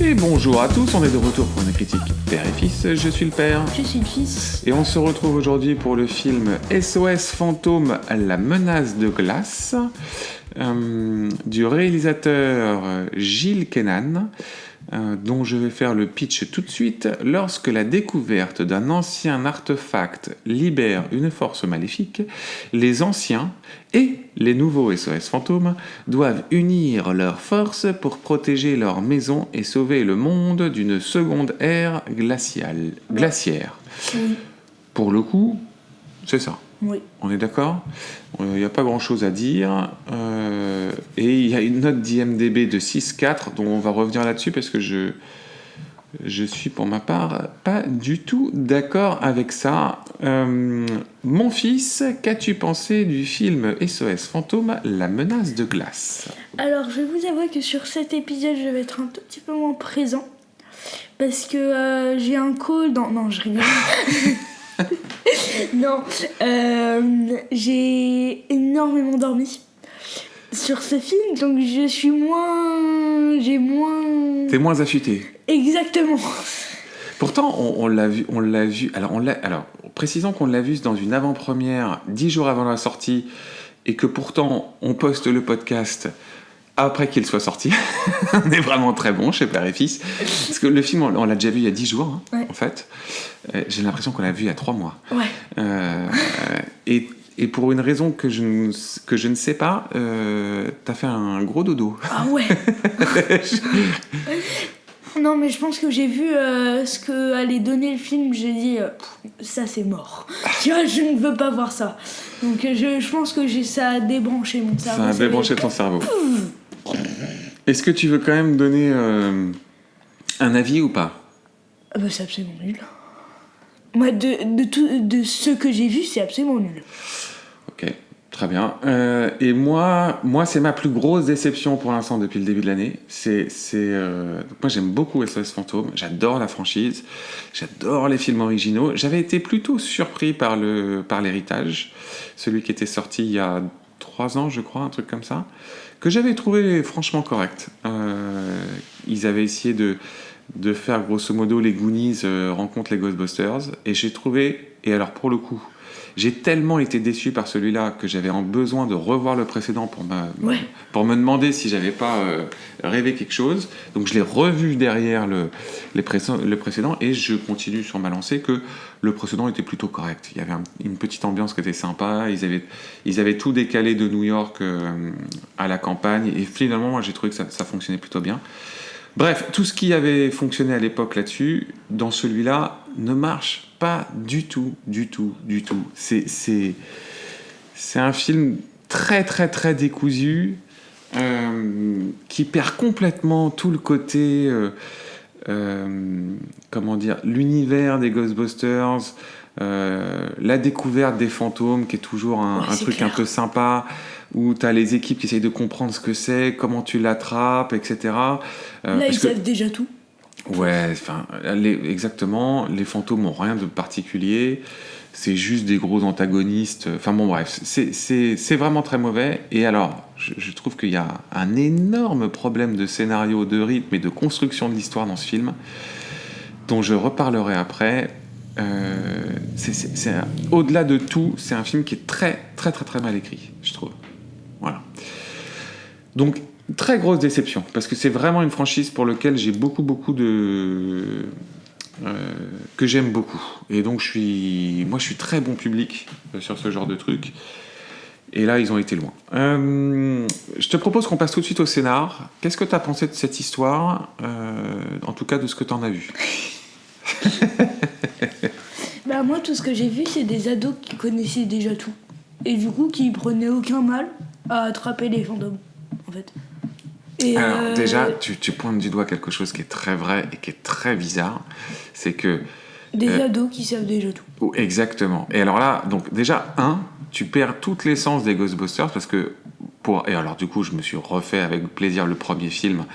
Et bonjour à tous, on est de retour pour une critique Père et Fils. Je suis le père. Je suis le fils. Et on se retrouve aujourd'hui pour le film SOS Fantôme, la menace de glace, du réalisateur Gilles Kenan, dont je vais faire le pitch tout de suite. Lorsque la découverte d'un ancien artefact libère une force maléfique, les anciens et les nouveaux SOS fantômes doivent unir leurs forces pour protéger leur maison et sauver le monde d'une seconde ère glaciaire. Oui. Pour le coup, c'est ça. Oui. On est d'accord ? Il n'y a pas grand-chose à dire. Et il y a une note d'IMDb de 6,4 dont on va revenir là-dessus parce que je suis pour ma part pas du tout d'accord avec ça. Mon fils, qu'as-tu pensé du film SOS Fantôme, la menace de glace ? Alors, je vais vous avouer que sur cet épisode, je vais être un tout petit peu moins présent. Parce que j'ai un call dans... Non, je rigole. Non, j'ai énormément dormi sur ce film, donc je suis moins... T'es moins affûté. Exactement. Pourtant, on l'a vu. Alors, précisons qu'on l'a vu dans une avant-première 10 jours avant la sortie, et que pourtant, on poste le podcast après qu'il soit sorti. On est vraiment très bon chez Père et Fils. Parce que le film, on l'a déjà vu il y a 10 jours, Ouais. en fait. J'ai l'impression qu'on l'a vu il y a 3 mois. Ouais. Et pour une raison que je ne sais pas, t'as fait un gros dodo. Ah ouais. Non, mais je pense que j'ai vu ce que allait donner le film, j'ai dit ça c'est mort. Tu vois, je ne veux pas voir ça. Donc je pense que ça a débranché mon cerveau. Ça a débranché ton cerveau. Est-ce que tu veux quand même donner un avis ou pas ? Bah, c'est absolument nul. Moi, de ce que j'ai vu, c'est absolument nul. Ok, très bien. Et moi, c'est ma plus grosse déception pour l'instant depuis le début de l'année. Moi, j'aime beaucoup SOS Fantôme. J'adore la franchise. J'adore les films originaux. J'avais été plutôt surpris par l'héritage, celui qui était sorti il y a 3 ans, je crois, un truc comme ça, que j'avais trouvé franchement correct. Ils avaient essayé de faire grosso modo les Goonies rencontrent les Ghostbusters, et j'ai trouvé, et alors pour le coup, j'ai tellement été déçu par celui-là que j'avais besoin de revoir le précédent pour me demander si j'avais pas rêvé quelque chose. Donc je l'ai revu derrière le précédent, et je continue sur ma lancée que le précédent était plutôt correct. Il y avait une petite ambiance qui était sympa. Ils avaient tout décalé de New York à la campagne, et finalement moi j'ai trouvé que ça fonctionnait plutôt bien. Bref, tout ce qui avait fonctionné à l'époque là-dessus, dans celui-là, ne marche pas du tout. C'est un film très très très décousu, qui perd complètement tout le côté, l'univers des Ghostbusters, la découverte des fantômes, qui est toujours un truc clair. Un peu sympa, où tu as les équipes qui essayent de comprendre ce que c'est, comment tu l'attrapes, etc. Là, ils savent déjà tout. Ouais, exactement. Les fantômes n'ont rien de particulier. C'est juste des gros antagonistes. Enfin bon, bref, c'est vraiment très mauvais. Et alors, je trouve qu'il y a un énorme problème de scénario, de rythme et de construction de l'histoire dans ce film, dont je reparlerai après. Au-delà de tout, c'est un film qui est très très très très mal écrit, je trouve. Voilà. Donc, très grosse déception, parce que c'est vraiment une franchise pour laquelle j'ai beaucoup que j'aime beaucoup. Et donc, je suis très bon public sur ce genre de truc. Et là, ils ont été loin. Je te propose qu'on passe tout de suite au scénar. Qu'est-ce que tu as pensé de cette histoire, en tout cas de ce que tu en as vu? Bah moi, tout ce que j'ai vu, c'est des ados qui connaissaient déjà tout. Et du coup, qui prenaient aucun mal à attraper les fantômes, en fait. Et alors, déjà, tu pointes du doigt quelque chose qui est très vrai et qui est très bizarre. C'est que... Des ados qui savent déjà tout. Exactement. Et alors là, donc déjà, tu perds toute l'essence des Ghostbusters, parce que... Et alors, du coup, je me suis refait avec plaisir le premier film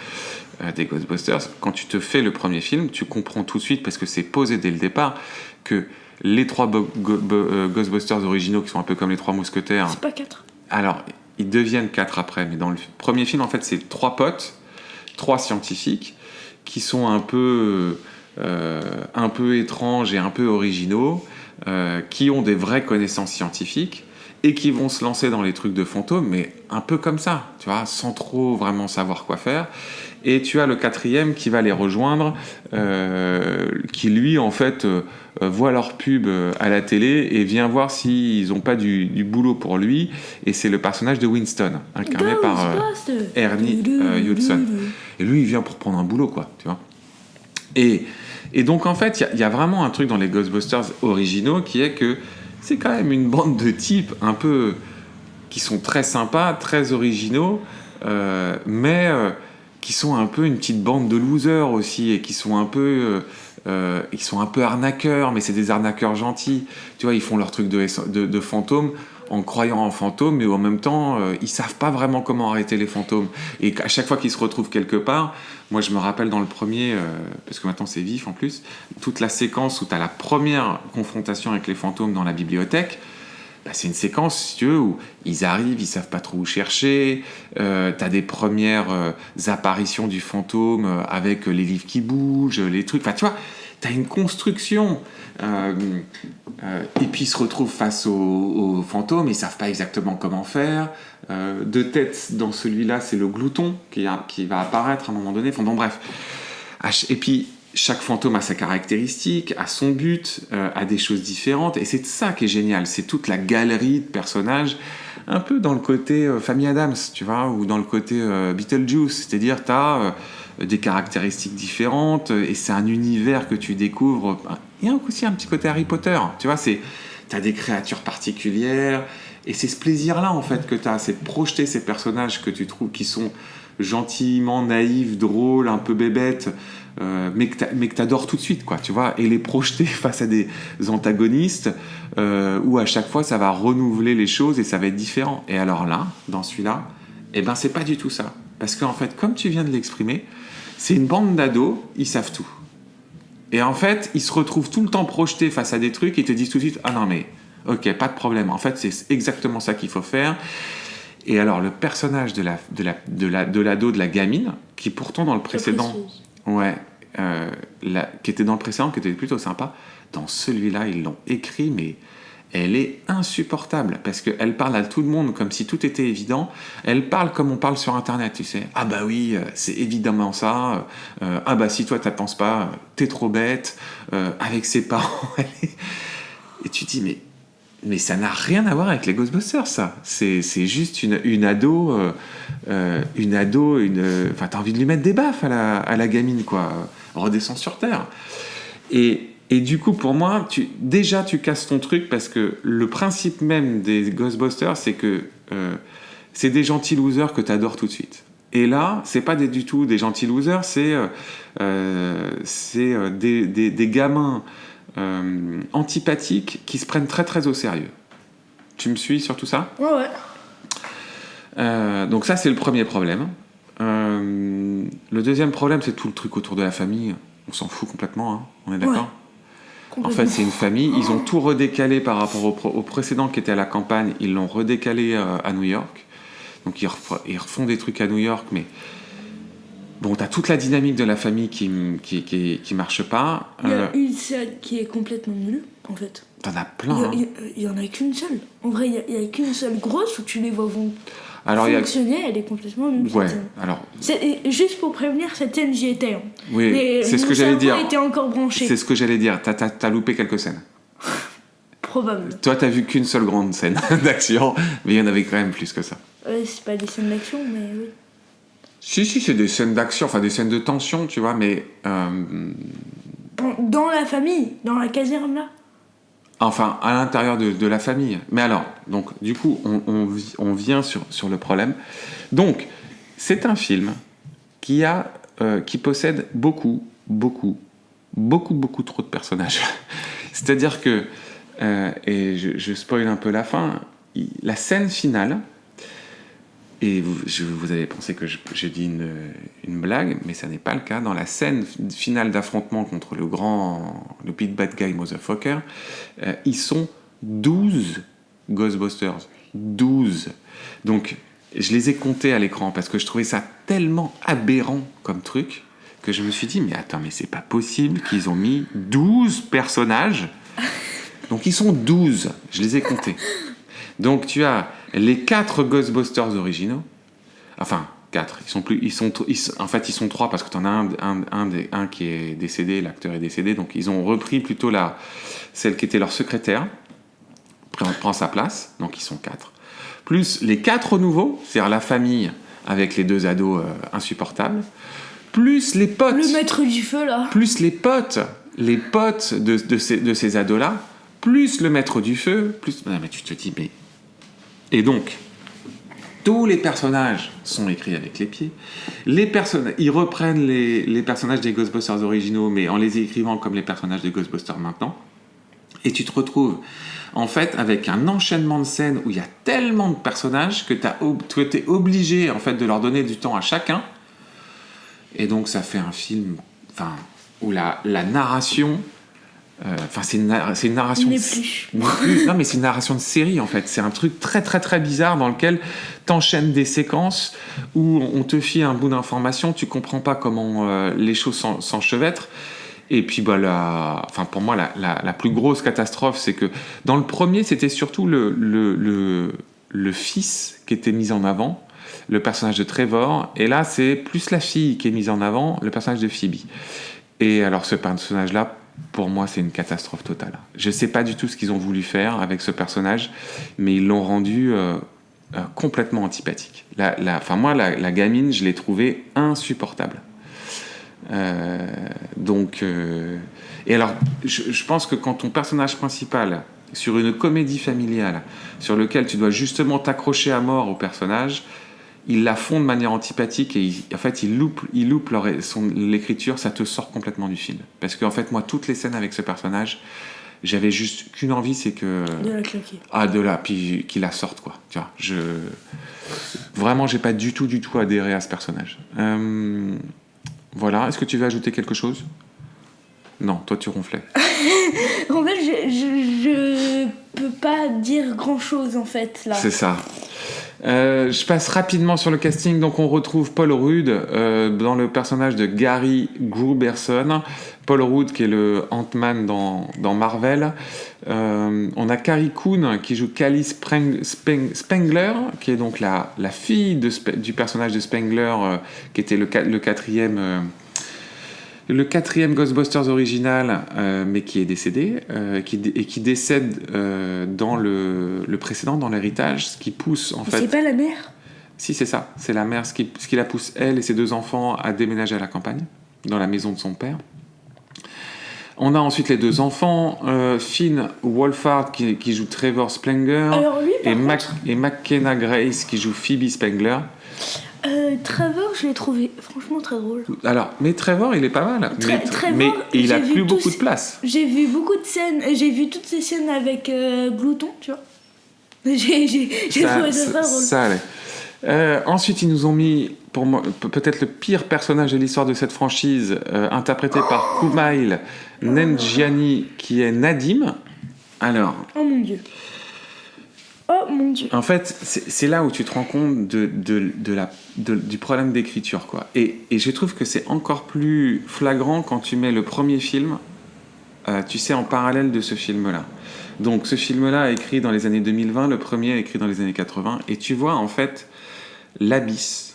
des Ghostbusters. Quand tu te fais le premier film, tu comprends tout de suite, parce que c'est posé dès le départ, que les 3 Ghostbusters originaux, qui sont un peu comme les 3 mousquetaires... C'est pas 4. Alors, ils deviennent 4 après, mais dans le premier film, en fait, c'est 3 potes 3 scientifiques qui sont un peu étranges et un peu originaux, qui ont des vraies connaissances scientifiques et qui vont se lancer dans les trucs de fantômes, mais un peu comme ça, tu vois, sans trop vraiment savoir quoi faire. Et tu as le 4e qui va les rejoindre, qui lui, en fait, voit leur pub à la télé et vient voir s'ils n'ont pas du boulot pour lui. Et c'est le personnage de Winston, incarné par Ernie Hudson. Et lui, il vient pour prendre un boulot, quoi, tu vois. Et donc, en fait, il y a vraiment un truc dans les Ghostbusters originaux qui est que c'est quand même une bande de types un peu qui sont très sympas, très originaux, mais qui sont un peu une petite bande de losers aussi et qui sont un peu arnaqueurs, mais c'est des arnaqueurs gentils. Tu vois, ils font leur truc de fantômes en croyant en fantômes, mais en même temps, ils savent pas vraiment comment arrêter les fantômes. Et à chaque fois qu'ils se retrouvent quelque part, moi je me rappelle dans le premier, parce que maintenant c'est vif en plus, toute la séquence où tu as la première confrontation avec les fantômes dans la bibliothèque, bah, c'est une séquence, si tu veux, où ils arrivent, ils savent pas trop où chercher, t'as des premières apparitions du fantôme avec les livres qui bougent, les trucs, enfin tu vois, t'as une construction, et puis ils se retrouvent face aux fantômes, ils savent pas exactement comment faire, de tête dans celui-là, c'est le glouton qui va apparaître à un moment donné, enfin bon bref, et puis chaque fantôme a sa caractéristique, a son but, a des choses différentes, et c'est ça qui est génial, c'est toute la galerie de personnages, un peu dans le côté Famille Adams, tu vois, ou dans le côté Beetlejuice, c'est-à-dire t'as des caractéristiques différentes, et c'est un univers que tu découvres. Il y a aussi un petit côté Harry Potter, tu vois, t'as des créatures particulières, et c'est ce plaisir-là, en fait, que t'as, c'est de projeter ces personnages que tu trouves qui sont gentiment naïfs, drôles, un peu bébêtes, mais que t'adores tout de suite, quoi, tu vois, et les projeter face à des antagonistes où à chaque fois ça va renouveler les choses et ça va être différent. Et alors là, dans celui-là, eh ben c'est pas du tout ça, parce qu'en fait, comme tu viens de l'exprimer, c'est une bande d'ados, ils savent tout. Et en fait, ils se retrouvent tout le temps projetés face à des trucs et ils te disent tout de suite, ah non mais, ok, pas de problème, en fait c'est exactement ça qu'il faut faire. Et alors le personnage de l'ado, de la gamine, qui pourtant dans le précédent, qui était dans le précédent, qui était plutôt sympa, dans celui-là ils l'ont écrit, mais elle est insupportable parce qu'elle parle à tout le monde comme si tout était évident. Elle parle comme on parle sur internet, tu sais. Ah bah oui, c'est évidemment ça. Ah bah si toi t'en penses pas, t'es trop bête. Avec ses parents, et tu te dis mais ça n'a rien à voir avec les Ghostbusters, ça. C'est juste une ado, enfin, t'as envie de lui mettre des baffes à la gamine, quoi. Redescends sur Terre. Et du coup, pour moi, tu casses ton truc parce que le principe même des Ghostbusters, c'est que c'est des gentils losers que t'adores tout de suite. Et là, c'est pas du tout des gentils losers, c'est des gamins antipathiques qui se prennent très très au sérieux. Tu me suis sur tout ça ? Ouais. Donc ça, c'est le premier problème. Le deuxième problème, c'est tout le truc autour de la famille. On s'en fout complètement, hein. On est d'accord ? En fait, c'est une famille. Ils ont tout redécalé par rapport au précédent qui était à la campagne. Ils l'ont redécalé à New York. Donc ils refont des trucs à New York, mais bon, t'as toute la dynamique de la famille qui marche pas. Il y a une scène qui est complètement nulle, en fait. T'en as plein. Il y en a qu'une seule. En vrai, il y a qu'une seule grosse où tu les vois alors, fonctionner, elle est complètement nulle. Ouais, alors... Juste pour prévenir, cette scène, j'y étais. Hein. Oui, mais c'est ce que j'allais dire. Était encore branché. C'est ce que j'allais dire. T'as loupé quelques scènes. Probable. Toi, t'as vu qu'une seule grande scène d'action, mais il y en avait quand même plus que ça. C'est pas des scènes d'action, mais oui. Si, c'est des scènes d'action, enfin des scènes de tension, tu vois, mais... Dans la famille, dans la caserne, là. Enfin, à l'intérieur de la famille. Mais alors, donc, du coup, on vient sur le problème. Donc, c'est un film qui possède beaucoup trop de personnages. C'est-à-dire que, et je spoil un peu la fin, la scène finale, et vous avez pensé que j'ai dit une blague, mais ça n'est pas le cas. Dans la scène finale d'affrontement contre le big bad guy motherfucker, ils sont 12 Ghostbusters. 12. Donc, je les ai comptés à l'écran parce que je trouvais ça tellement aberrant comme truc que je me suis dit, mais attends, mais c'est pas possible qu'ils ont mis 12 personnages. Donc ils sont 12, je les ai comptés. Donc tu as les 4 Ghostbusters originaux. Enfin, 4. En fait, ils sont 3 parce que tu en as un qui est décédé, l'acteur est décédé. Donc ils ont repris plutôt celle qui était leur secrétaire, prend sa place. Donc ils sont 4. Plus les 4 nouveaux, c'est-à-dire la famille avec les 2 ados insupportables. Plus les potes. Le maître du feu, là. Plus les potes de ces ados-là. Plus le maître du feu. Plus... Non, mais tu te dis, mais... Et donc, tous les personnages sont écrits avec les pieds. Ils reprennent les personnages des Ghostbusters originaux, mais en les écrivant comme les personnages des Ghostbusters maintenant. Et tu te retrouves, en fait, avec un enchaînement de scènes où il y a tellement de personnages que tu es obligé, en fait, de leur donner du temps à chacun. Et donc, ça fait un film où la narration... c'est une narration... Non, mais c'est une narration de série, en fait. C'est un truc très, très, très bizarre dans lequel t'enchaînes des séquences où on te fie un bout d'information, tu comprends pas comment les choses s'enchevêtrent. Et puis, pour moi, la plus grosse catastrophe, c'est que dans le premier, c'était surtout le fils qui était mis en avant, le personnage de Trevor, et là c'est plus la fille qui est mise en avant, le personnage de Phoebe. Et alors ce personnage-là, pour moi, c'est une catastrophe totale. Je sais pas du tout ce qu'ils ont voulu faire avec ce personnage, mais ils l'ont rendu complètement antipathique. La gamine, je l'ai trouvée insupportable. Et alors, je pense que quand ton personnage principal, sur une comédie familiale, sur lequel tu dois justement t'accrocher à mort au personnage, ils la font de manière antipathique et ils loupent l'écriture, ça te sort complètement du film. Parce qu'en fait, moi, toutes les scènes avec ce personnage, j'avais juste qu'une envie, c'est que... De la claquer. Puis qu'il la sorte, quoi. Tu vois, vraiment, j'ai pas du tout adhéré à ce personnage. Voilà, est-ce que tu veux ajouter quelque chose ? Non, toi tu ronflais. En fait, je peux pas dire grand-chose, en fait, là. C'est ça. Je passe rapidement sur le casting. Donc on retrouve Paul Rudd dans le personnage de Gary Gruberson. Paul Rudd qui est le Ant-Man dans Marvel. On a Carrie Coon qui joue Cally Spengler, qui est donc la fille du personnage de Spengler, qui était le quatrième Ghostbusters original, mais qui est décédé, qui décède dans le précédent, dans l'héritage, ce qui pousse en fait... C'est pas la mère ? Si, c'est ça. C'est la mère, ce qui la pousse, elle et ses 2 enfants, à déménager à la campagne, dans la maison de son père. On a ensuite les 2 enfants, Finn Wolfhard qui joue Trevor Spengler, et McKenna Grace qui joue Phoebe Spengler. Trevor, je l'ai trouvé franchement très drôle. Alors, mais Trevor, il est pas mal. Mais il a plus beaucoup de place. J'ai vu beaucoup de scènes, j'ai vu toutes ces scènes avec Glouton, tu vois. J'ai trouvé ça très drôle. Ça allait. Ensuite, ils nous ont mis, pour moi, peut-être le pire personnage de l'histoire de cette franchise, interprété par Kumail Nanjiani, qui est Nadim. Alors... Oh mon Dieu. Oh mon Dieu. En fait, c'est là où tu te rends compte du problème d'écriture, quoi. Et je trouve que c'est encore plus flagrant quand tu mets le premier film, tu sais, en parallèle de ce film-là. Donc, ce film-là est écrit dans les années 2020, le premier est écrit dans les années 80, et tu vois, en fait, l'abysse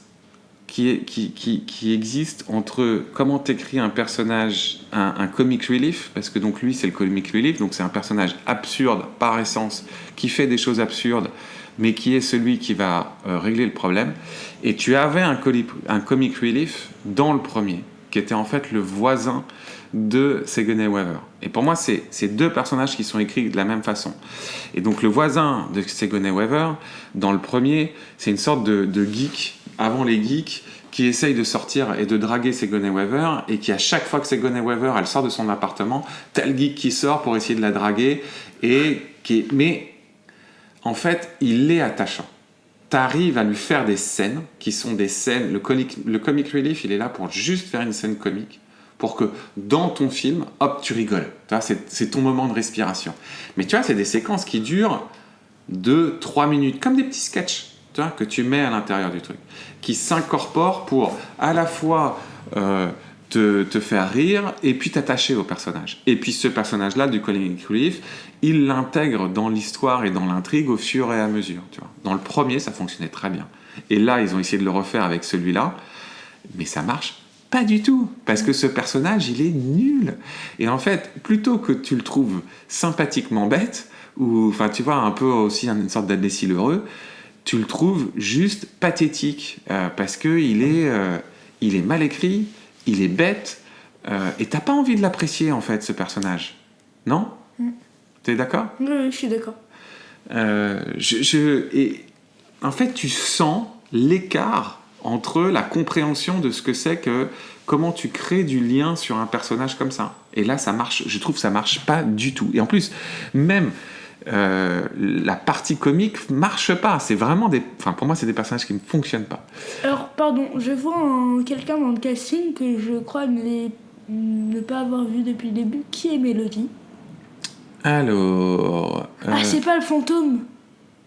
qui existe entre comment t'écris un personnage, un comic relief, parce que donc lui c'est le comic relief, donc c'est un personnage absurde par essence, qui fait des choses absurdes, mais qui est celui qui va régler le problème. Et tu avais un comic relief dans le premier, qui était en fait le voisin de Sigourney Weaver. Et pour moi, c'est ces 2 personnages qui sont écrits de la même façon. Et donc le voisin de Sigourney Weaver, dans le premier, c'est une sorte de geek, avant les geeks, qui essaye de sortir et de draguer Sigourney Weaver, et qui, à chaque fois que Sigourney Weaver elle sort de son appartement, t'as le geek qui sort pour essayer de la draguer, mais en fait, il est attachant. T'arrives à lui faire des scènes qui sont des scènes... Le comic relief, il est là pour juste faire une scène comique, pour que dans ton film, hop, tu rigoles. Tu vois, c'est ton moment de respiration. Mais tu vois, c'est des séquences qui durent 2-3 minutes, comme des petits sketchs. tu vois, que tu mets à l'intérieur du truc, qui s'incorpore pour à la fois te faire rire et puis t'attacher au personnage. Et puis ce personnage-là, du comic relief, il l'intègre dans l'histoire et dans l'intrigue au fur et à mesure. Tu vois. Dans le premier, ça fonctionnait très bien. Et là, ils ont essayé de le refaire avec celui-là, mais ça marche pas du tout, parce que ce personnage, il est nul. Et en fait, plutôt que tu le trouves sympathiquement bête, ou enfin, tu vois, un peu aussi une sorte d'imbécile heureux, tu le trouves juste pathétique, parce que il est mal écrit, il est bête, et t'as pas envie de l'apprécier, en fait, ce personnage. Non ? T'es d'accord ? Oui, je suis d'accord. Et en fait, tu sens l'écart entre la compréhension de ce que c'est que comment tu crées du lien sur un personnage comme ça. Et là, ça marche. Je trouve que ça marche pas du tout. Et en plus, même la partie comique marche pas. C'est vraiment enfin, pour moi, c'est des personnages qui ne fonctionnent pas. Alors, pardon, je vois quelqu'un dans le casting que je crois ne pas avoir vu depuis le début. Qui est Mélodie ? Alors... Ah, c'est pas le fantôme.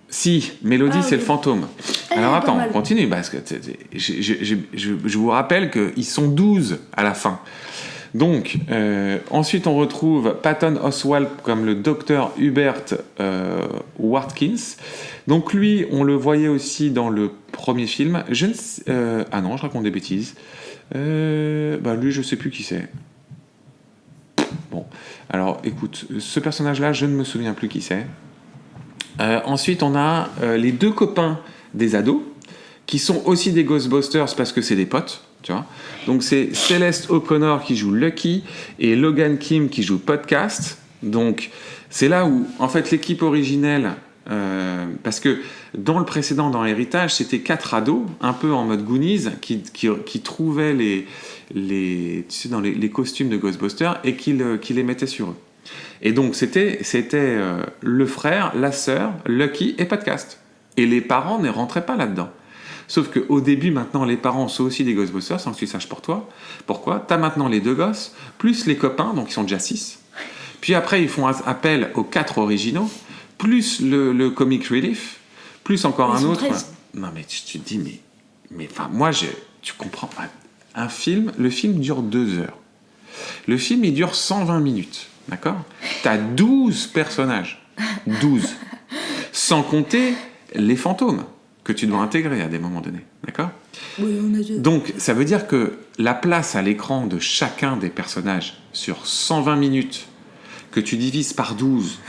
Si, Mélodie, c'est le fantôme. Alors attends, on continue, parce que je vous rappelle qu'ils sont 12 à la fin. Donc, ensuite on retrouve Patton Oswalt comme le docteur Hubert Watkins. Donc lui, on le voyait aussi dans le premier film. Ah non, je raconte des bêtises. Lui, je sais plus qui c'est. Bon, alors écoute, ce personnage-là, je ne me souviens plus qui c'est. Ensuite, on a les deux copains des ados, qui sont aussi des Ghostbusters parce que c'est des potes, tu vois. Donc c'est Celeste O'Connor qui joue Lucky et Logan Kim qui joue Podcast. Donc c'est là où, en fait, l'équipe originelle, parce que dans le précédent, dans Héritage, c'était 4 ados, un peu en mode Goonies, qui trouvaient tu sais, dans les costumes de Ghostbusters et qui les mettaient sur eux. Et donc, c'était le frère, la sœur, Lucky et Podcast. Et les parents ne rentraient pas là-dedans. Sauf qu'au début, maintenant, les parents sont aussi des Ghostbusters, sans que tu saches pourquoi. T'as maintenant les 2 gosses, plus les copains, donc ils sont déjà 6. Puis après, ils font appel aux 4 originaux, plus le comic relief, plus encore un autre. 13. Non, mais tu te dis, mais enfin, tu comprends. Le film dure 2 heures. Le film, il dure 120 minutes. D'accord ? T'as 12 personnages. 12. Sans compter les fantômes que tu dois intégrer à des moments donnés. D'accord ? Oui, on a deux. Donc, ça veut dire que la place à l'écran de chacun des personnages sur 120 minutes que tu divises par 12,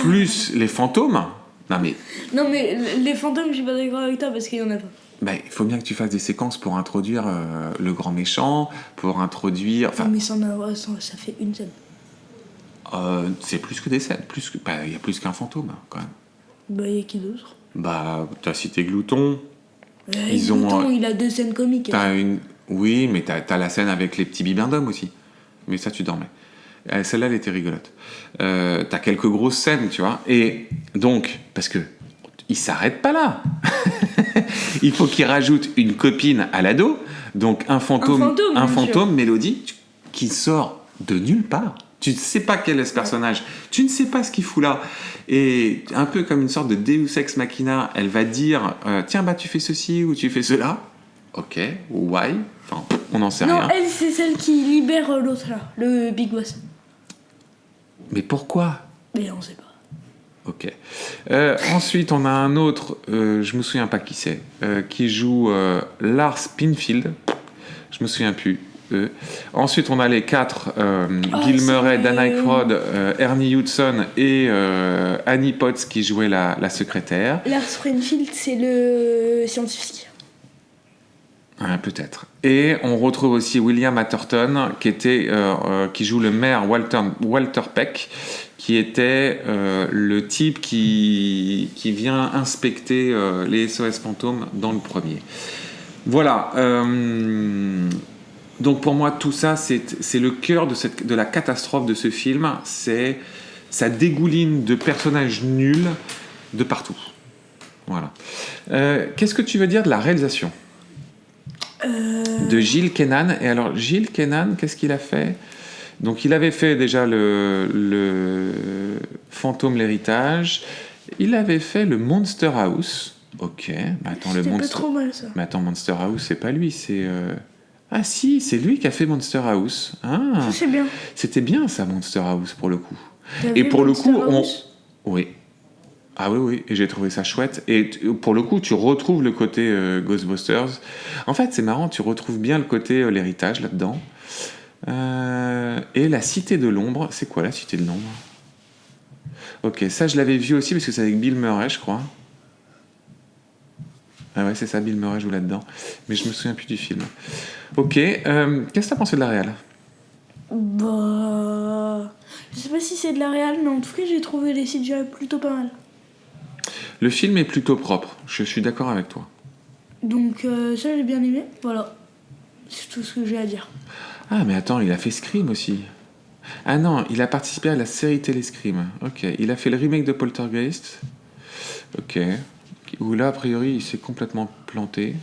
plus les fantômes... Non, mais les fantômes, je suis pas d'accord avec toi parce qu'il y en a pas. Il faut bien que tu fasses des séquences pour introduire le grand méchant, pour introduire... Non, mais ça fait une scène. C'est plus que des scènes. Il y a plus qu'un fantôme, quand même. Il y a qui d'autre ? T'as cité Glouton. Glouton, il a 2 scènes comiques. Oui, mais t'as la scène avec les petits bibins d'hommes aussi. Mais ça, tu dormais. Celle-là, elle était rigolote. T'as quelques grosses scènes, tu vois. Et donc, parce que il s'arrête pas là. Il faut qu'il rajoute une copine à l'ado. Donc, un fantôme, Mélodie, qui sort de nulle part. Tu ne sais pas quel est ce personnage. Tu ne sais pas ce qu'il fout là. Et un peu comme une sorte de Deus Ex Machina, elle va dire tiens, tu fais ceci ou tu fais cela. Ok, why ? Enfin, on n'en sait rien. Non, elle, c'est celle qui libère l'autre là, le Big Boss. Mais pourquoi ? Mais on sait pas. Ok. Ensuite, on a un autre, je me souviens pas qui c'est, qui joue Lars Pinfield. Je me souviens plus. Ensuite, on a les 4, Bill Murray, Dan Aykroyd, Ernie Hudson et Annie Potts qui jouaient la secrétaire. Lars Pinfield, c'est le scientifique. Peut-être. Et on retrouve aussi William Atherton qui joue le maire Walter Peck, qui était le type qui vient inspecter les SOS fantômes dans le premier. Voilà. Donc pour moi, tout ça, c'est le cœur de la catastrophe de ce film. Ça dégouline de personnages nuls de partout. Voilà. Qu'est-ce que tu veux dire de la réalisation de Gilles Kennan? Et alors, Gilles Kennan, qu'est-ce qu'il a fait? Donc, il avait fait déjà le Fantôme, l'héritage. Il avait fait le Monster House Ok, mais attends, C'était pas trop mal, ça. Mais attends, Monster House, c'est pas lui, c'est... Ah si, c'est lui qui a fait Monster House. Ah, Ça, c'est bien. c'était bien ça, Monster House, pour le coup. T'as Et vu pour le Monster coup, House Oui. Ah oui, oui, et j'ai trouvé ça chouette. Et pour le coup, tu retrouves le côté Ghostbusters. En fait, c'est marrant, tu retrouves bien le côté l'héritage là-dedans. Et la Cité de l'Ombre, c'est quoi la Cité de l'Ombre? Ok, ça je l'avais vu aussi parce que c'est avec Bill Murray, je crois. Ah ouais, c'est ça, Bill Murray joue là-dedans. Mais je me souviens plus du film. Ok, qu'est-ce que t'as pensé de la réal? Bah... Je sais pas si c'est de la réal, mais en tout cas, j'ai trouvé les CGI plutôt pas mal. Le film est plutôt propre, je suis d'accord avec toi. Donc ça, j'ai bien aimé. Voilà. C'est tout ce que j'ai à dire. Ah, mais attends, il a fait Scream aussi. Ah non, il a participé à la série télé Scream. Ok, il a fait le remake de Poltergeist. Ok. Où là, a priori, il s'est complètement planté.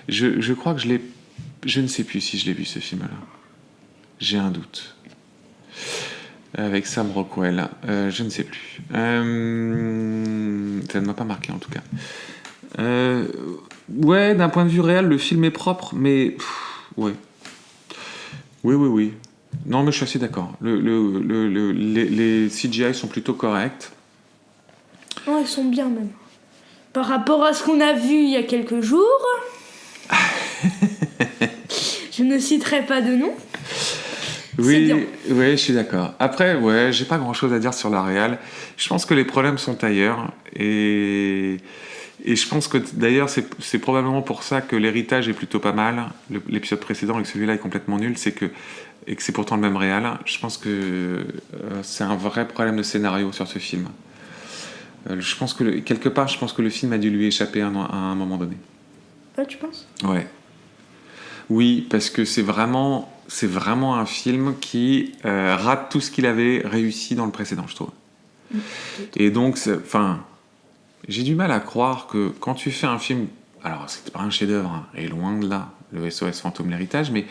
Je crois que je l'ai... Je ne sais plus si je l'ai vu, ce film-là. J'ai un doute. Avec Sam Rockwell. Je ne sais plus. Ça ne m'a pas marqué, en tout cas. Ouais, d'un point de vue réel, le film est propre, mais... ouais. Oui. Non, mais je suis assez d'accord. Les CGI sont plutôt corrects. Ouais, ils sont bien, même. Par rapport à ce qu'on a vu il y a quelques jours... Je ne citerai pas de nom. Oui, je suis d'accord. Après, ouais, j'ai pas grand-chose à dire sur la réal. Je pense que les problèmes sont ailleurs. Et je pense que, d'ailleurs, c'est probablement pour ça que l'héritage est plutôt pas mal. L'épisode précédent et que celui-là est complètement nul, et que c'est pourtant le même réal. Je pense que c'est un vrai problème de scénario sur ce film. Je pense que, quelque part, je pense que le film a dû lui échapper à un moment donné. Ouais, tu penses ? Ouais. Oui, parce que c'est vraiment un film qui rate tout ce qu'il avait réussi dans le précédent, je trouve. Et donc, j'ai du mal à croire que quand tu fais un film... Alors, c'était pas un chef-d'œuvre, hein, et loin de là, le SOS Fantôme, l'héritage, mais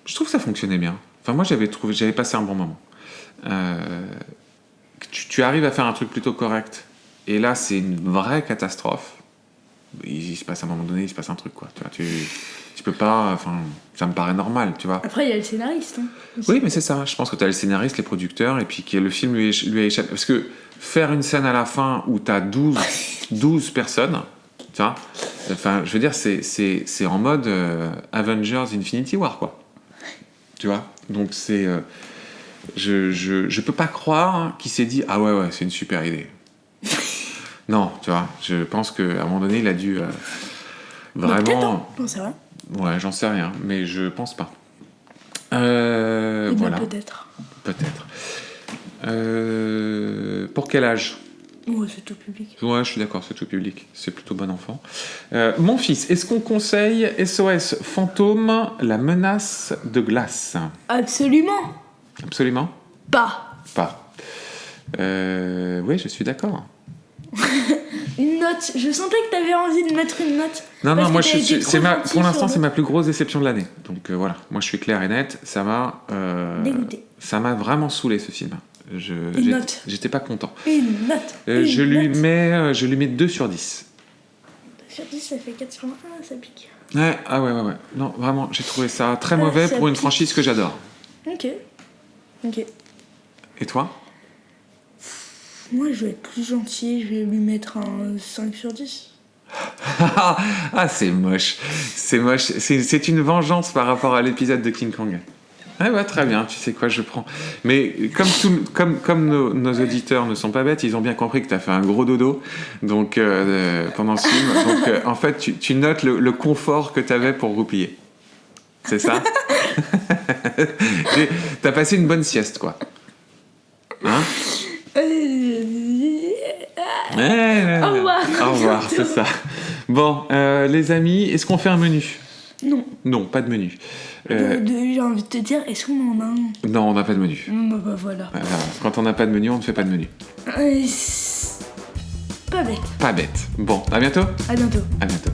je trouve que ça fonctionnait bien. Enfin, moi, j'avais passé un bon moment. Tu arrives à faire un truc plutôt correct, et là, c'est une vraie catastrophe. Il se passe à un moment donné, il se passe un truc, quoi. Tu peux pas... Enfin, ça me paraît normal, tu vois. Après, il y a le scénariste. Hein, oui, mais c'est ça. Je pense que tu as le scénariste, les producteurs, et puis que le film lui a échappé. Parce que faire une scène à la fin où tu as 12 personnes, tu vois, enfin, je veux dire, c'est en mode Avengers Infinity War, quoi. Tu vois. Donc, c'est... je peux pas croire qu'il s'est dit « Ah ouais, c'est une super idée ». Non, tu vois, je pense qu'à un moment donné, il a dû vraiment... Non, c'est vrai. Ouais, j'en sais rien, mais je pense pas. Voilà. Peut-être. Pour quel âge ? Ouais, c'est tout public. Ouais, je suis d'accord, c'est tout public. C'est plutôt bon enfant. Mon fils, est-ce qu'on conseille SOS Fantôme, la menace de glace ? Absolument. Absolument ? Pas. Oui, je suis d'accord. Une note. Je sentais que t'avais envie de mettre une note. Non, moi, pour l'instant, c'est ma plus grosse déception de l'année. Donc voilà, moi je suis clair et net. Ça m'a... dégoûté. Ça m'a vraiment saoulé, ce film. Une note. J'étais pas content. Une note. Je lui mets 2 sur 10. 2 sur 10, ça fait 4 sur 1, ça pique. Ouais. Non, vraiment, j'ai trouvé ça très mauvais pour une franchise que j'adore. Ok. Et toi ? Moi, je vais être plus gentil, je vais lui mettre un 5 sur 10. Ah, c'est moche. C'est une vengeance par rapport à l'épisode de King Kong. Ouais, très bien, tu sais quoi, je prends. Mais comme nos auditeurs ne sont pas bêtes, ils ont bien compris que tu as fait un gros dodo donc, pendant ce film. Donc, en fait, tu notes le confort que tu avais pour roupiller. C'est ça ? T'as passé une bonne sieste, quoi. Hein ? Au revoir, c'est ça. Bon, les amis, est-ce qu'on fait un menu ? Non, pas de menu. J'ai envie de te dire, est-ce qu'on en a un ? Non, on n'a pas de menu. Bah voilà. Quand on n'a pas de menu, on ne fait pas de menu. Pas bête. Pas bête. Bon, à bientôt. À bientôt. À bientôt.